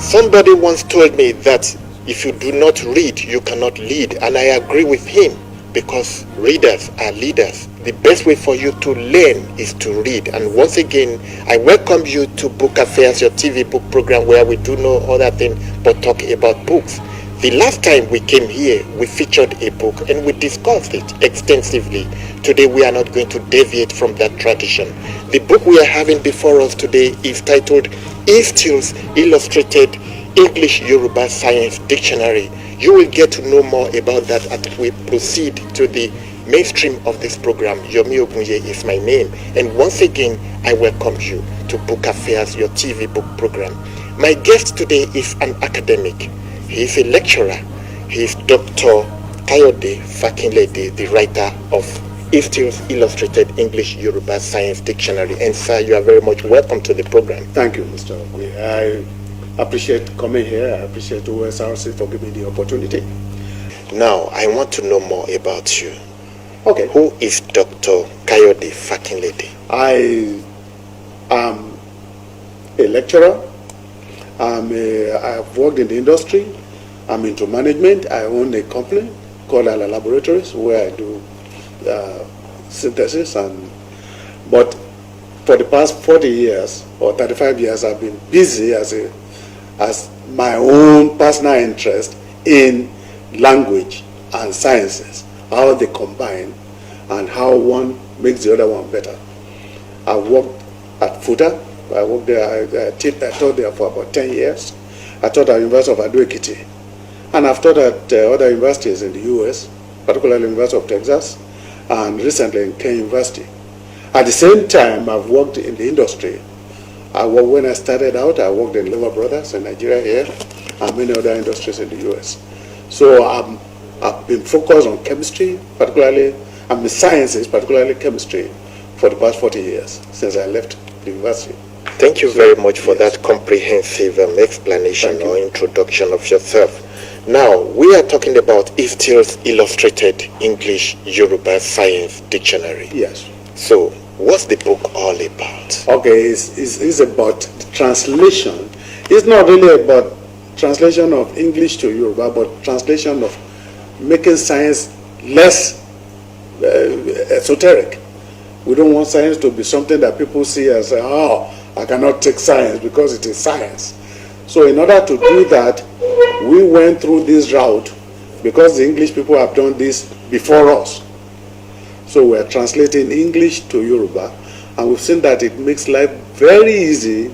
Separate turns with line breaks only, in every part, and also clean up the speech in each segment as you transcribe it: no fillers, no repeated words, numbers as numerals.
Somebody once told me that if you do not read, you cannot lead, and I agree with him, because readers are leaders. The best way for you to learn is to read. And once again, I welcome you to Book Affairs, your TV book program, where we do no other thing but talk about books. The last time we came here, we featured a book and we discussed it extensively. Today we are not going to deviate from that tradition. The book we are having before us today is titled Eastill's Illustrated English Yoruba Science Dictionary. You will get to know more about that as we proceed to the mainstream of this program. Yomi Ogunye is my name, and once again I welcome you to Book Affairs, your TV book program. My guest today is an academic. He is a lecturer. He is Dr. Kayode Fakinlede, the writer of Eastill's Illustrated English Yoruba Science Dictionary. And sir, you are very much welcome to the program.
Thank you, Mr. Ogunye. I appreciate coming here. I appreciate OSRC for giving me the opportunity.
Now, I want to know more about you.
Okay.
Who is Dr. Kayode Fakinlede?
I am a lecturer. I've worked in the industry. I'm into management. I own a company called Ala Laboratories where I do synthesis. But for the past 40 years or 35 years, I've been busy as my own personal interest in language and sciences, how they combine and how one makes the other one better. I worked at FUTA. I worked there, I taught there for about 10 years. I taught at the University of Ado-Ekiti. And I've taught at other universities in the US, particularly University of Texas, and recently in Kent University. At the same time, I've worked in the industry. When I started out, I worked in Lehman Brothers in Nigeria here, and many other industries in the US. So I've been focused on chemistry, particularly, and the sciences, particularly chemistry, for the past 40 years, since I left the university.
Thank you very much for that comprehensive explanation or introduction of yourself. Now, we are talking about Eastill's Illustrated English Yoruba Science Dictionary.
Yes.
So, what's the book all about?
Okay, it's about translation. It's not really about translation of English to Yoruba, but translation of making science less esoteric. We don't want science to be something that people see as, oh, I cannot take science because it is science. So in order to do that, we went through this route because the English people have done this before us. So we're translating English to Yoruba, and we've seen that it makes life very easy.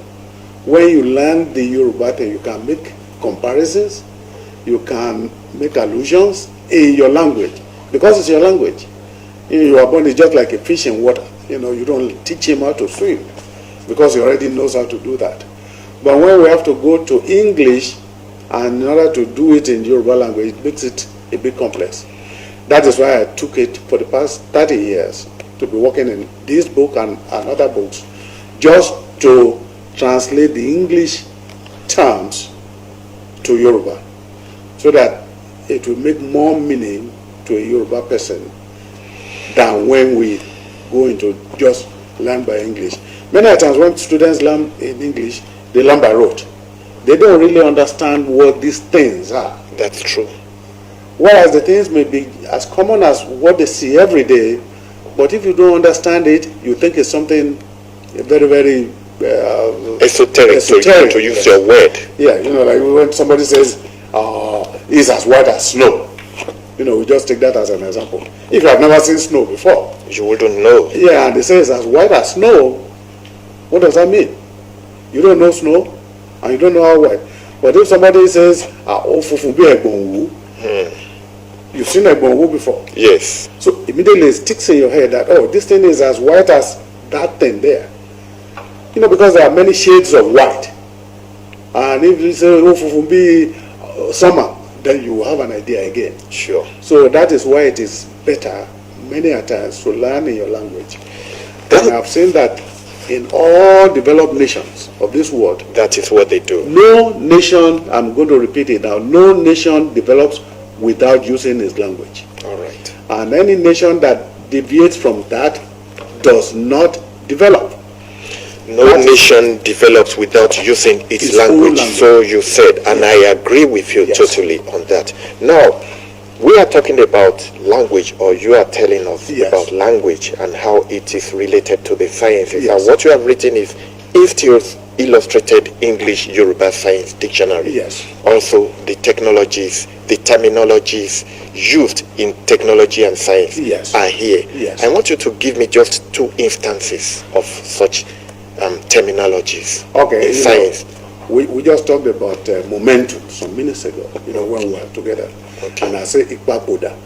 When you learn the Yoruba thing, you can make comparisons, you can make allusions in your language, because it's your language. Your body is just like a fish in water. You don't teach him how to swim because he already knows how to do that. But when we have to go to English, and in order to do it in Yoruba language, it makes it a bit complex. That is why I took it for the past 30 years to be working in this book and other books, just to translate the English terms to Yoruba, so that it will make more meaning to a Yoruba person than when we go into just learn by English. Many times when students learn in English, they learn by rote. They don't really understand what these things are.
That's true.
Whereas the things may be as common as what they see every day, but if you don't understand it, you think it's something very, very
esoteric. To use your word.
Yeah, like when somebody says, it's as white as snow. We just take that as an example. If you have never seen snow before,
you wouldn't know.
Yeah, and they say it's as white as snow. What does that mean? You don't know snow, and you don't know how white. But if somebody says, you've seen egbonwu before.
Yes.
So immediately it sticks in your head that, this thing is as white as that thing there. Because there are many shades of white. And if you say, summer, then you will have an idea again.
Sure.
So that is why it is better many a times to learn in your language. And I've seen that in all developed nations of this world.
That is what they do.
No nation, I'm going to repeat it now, no nation develops without using its language.
All right.
And any nation that deviates from that does not develop.
No nation develops without using its language, so you said, and I agree with you totally on that. Now, we are talking about language, or you are telling us about language and how it is related to the sciences. And what you have written is Institute's Illustrated English Yoruba Science Dictionary.
Yes.
Also, the technologies, the terminologies used in technology and science are here.
Yes.
I want you to give me just 2 instances of such terminologies in science.
We just talked about momentum some minutes ago, when we were together. Okay. And I say Ikpapoda.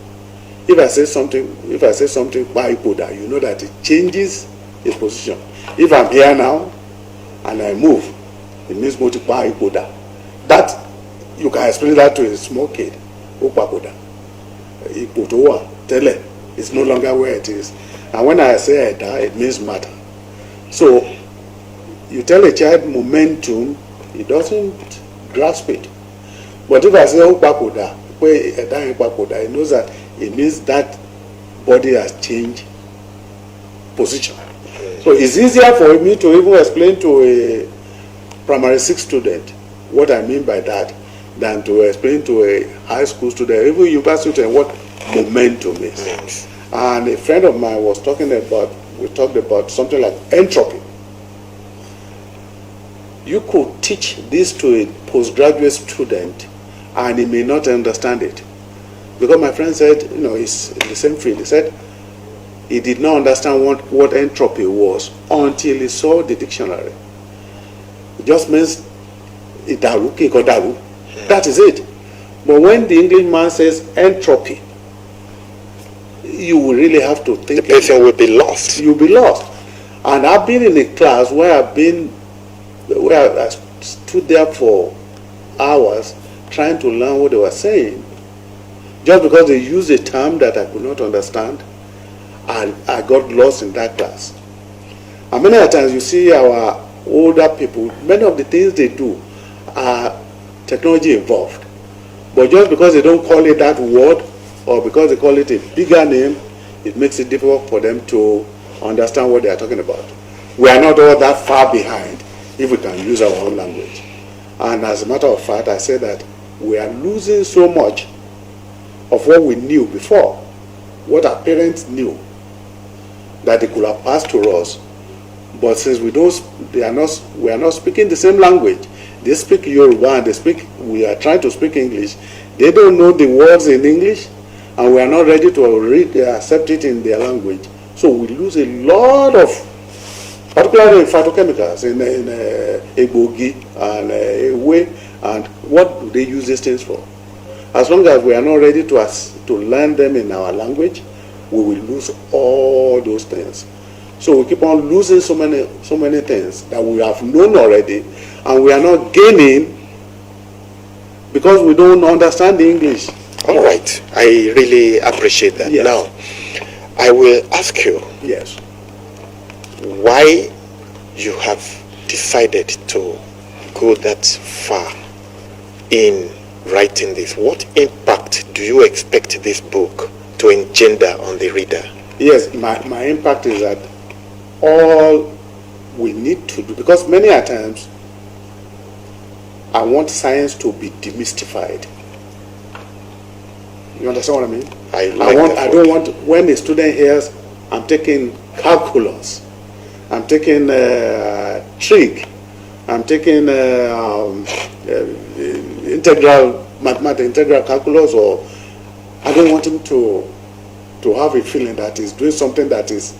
If I say something by Ipoda, you know that it changes its position. If I'm here now and I move, it means multiply Ipoda. That you can explain that to a small kid. Ikpapoda. Ipotoa, tele, it's no longer where it is. And when I say Eda, it means matter. So you tell a child momentum, he doesn't grasp it. But if I say Ikpapoda, he knows that it means that body has changed position. So it's easier for me to even explain to a primary 6 student what I mean by that than to explain to a high school student, even university student, what momentum is. And a friend of mine was we talked about something like entropy. You could teach this to a postgraduate student and he may not understand it. Because my friend said, he's in the same field, he said he did not understand what entropy was until he saw the dictionary. It just means idaru, kekodaru. That is it. But when the Englishman says entropy, you will really have to think.
The person will be lost.
You'll be lost. And I've been in a class where I stood there for hours trying to learn what they were saying, just because they used a term that I could not understand, and I got lost in that class. And many times you see our older people, many of the things they do are technology involved. But just because they don't call it that word, or because they call it a bigger name, it makes it difficult for them to understand what they are talking about. We are not all that far behind if we can use our own language. And as a matter of fact, I say that we are losing so much of what we knew before, what our parents knew, that they could have passed to us. But since we are not speaking the same language. They speak Yoruba and we are trying to speak English. They don't know the words in English, and we are not ready to accept it in their language. So we lose a lot of, particularly in phytochemicals, in Ebogi and Ewe, and what do they use these things for? As long as we are not ready to learn them in our language, we will lose all those things. So we keep on losing so many things that we have known already, and we are not gaining because we don't understand the English.
All right, I really appreciate that.
Yes.
Now, I will ask you.
Yes.
Why you have decided to go that far in writing this? What impact do you expect this book to engender on the reader?
Yes, my impact is that all we need to do, because many a times I want science to be demystified. You understand what I mean? I don't want, when a student hears I'm taking calculus, I'm taking trig, I'm taking integral mathematics, integral calculus, or I don't want him to have a feeling that he's doing something that is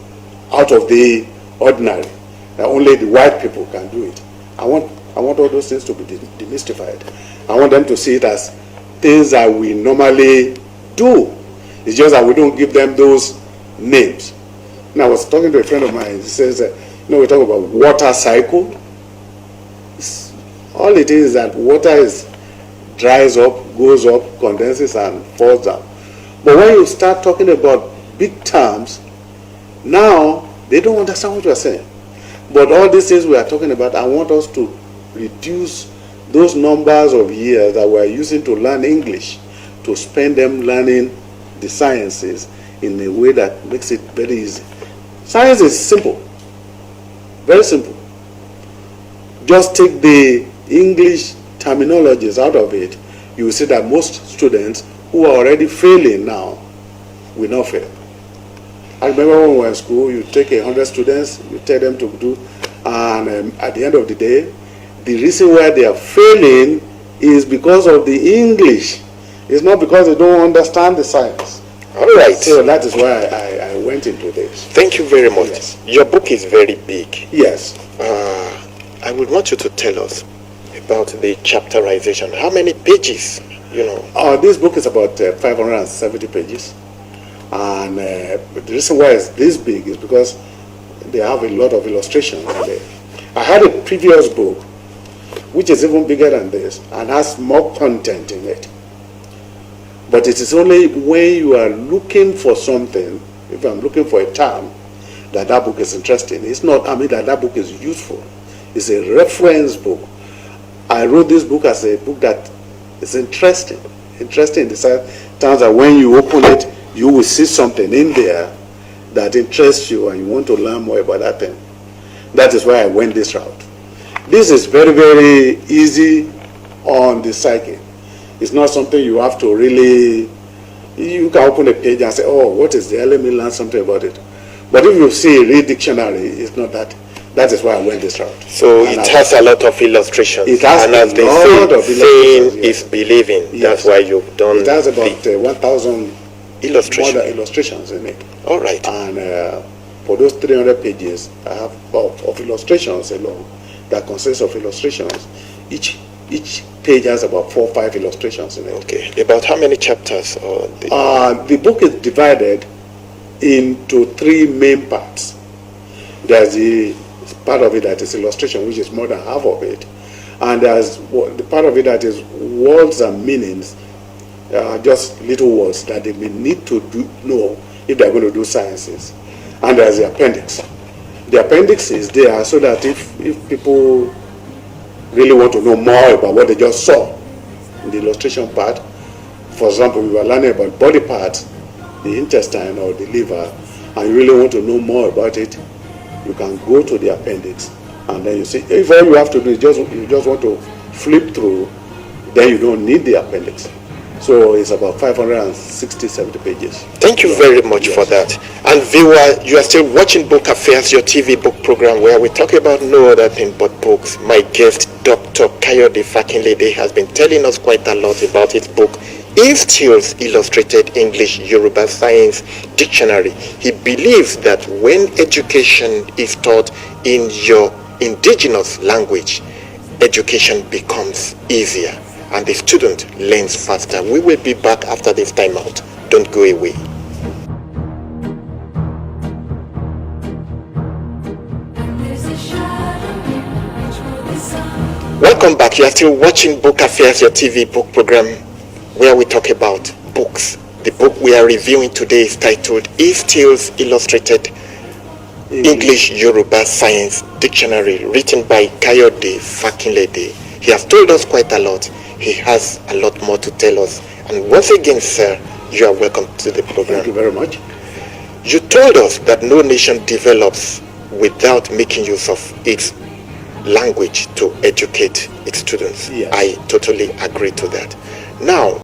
out of the ordinary, that only the white people can do it. I want all those things to be demystified. I want them to see it as things that we normally do. It's just that we don't give them those names. Now, I was talking to a friend of mine. He says, we talk about water cycle. All it is that water dries up, goes up, condenses, and falls down. But when you start talking about big terms, now they don't understand what you are saying. But all these things we are talking about, I want us to reduce those numbers of years that we are using to learn English, to spend them learning the sciences in a way that makes it very easy. Science is simple, very simple. just take the English terminologies out of it, you will see that most students who are already failing now will not fail. I remember when we were in school, you take 100 students, you tell them to do, and at the end of the day, the reason why they are failing is because of the English. It's not because they don't understand the science.
All right.
So that is why I went into this.
Thank you very much.
Yes.
Your book is very big.
Yes.
I would want you to tell us about the chapterization. How many pages,
This book is about 570 pages. And the reason why it's this big is because they have a lot of illustrations in there. I had a previous book, which is even bigger than this, and has more content in it. But it is only when you are looking for something, if I'm looking for a term, that book is interesting. It's not, that book is useful. It's a reference book. I wrote this book as a book that is interesting. Interesting in the terms that when you open it, you will see something in there that interests you and you want to learn more about that thing. That is why I went this route. This is very, very easy on the psyche. It's not something you have to really, you can open a page and say, oh, what is there? Let me learn something about it. But if you see a real dictionary, it's not that. That is why I went this route.
So it has a lot of illustrations.
It has
and
a
as they
lot of
say,
illustrations.
seeing is believing.
Yes.
That's why you've done
It has about 1,000 illustrations in it.
All right.
And for those 300 pages, I have of illustrations alone, that consists of illustrations. Each page has about 4 or 5 illustrations in it.
Okay. About how many chapters?
The book is divided into 3 main parts. There's the part of it that is illustration, which is more than half of it. And there's the part of it that is words and meanings, just little words that they may need to know if they're going to do sciences. And there's the appendix. The appendix is there so that if people really want to know more about what they just saw in the illustration part, for example, we were learning about body parts, the intestine or the liver, and you really want to know more about it, you can go to the appendix, and then you see, if all you have to do is you just want to flip through, then you don't need the appendix. So it's about 560, 70 pages.
Thank you very much for that. And viewer, you are still watching Book Affairs, your TV book program, where we talk about no other thing but books. My guest, Dr. Kayode Fakinlede, has been telling us quite a lot about his book, Instill's Illustrated English Yoruba Science Dictionary. He believes that when education is taught in your indigenous language, education becomes easier and the student learns faster. We will be back after this timeout. Don't go away. Welcome back. You are still watching Book Affairs, your TV book program, where we talk about books. The book we are reviewing today is titled Instill's Illustrated English Yoruba Science Dictionary, written by Kayode Fakinlede. He has told us quite a lot. He has a lot more to tell us. And once again, sir, you are welcome to the program.
Thank you very much.
You told us that no nation develops without making use of its language to educate its students.
Yes.
I totally agree to that. Now,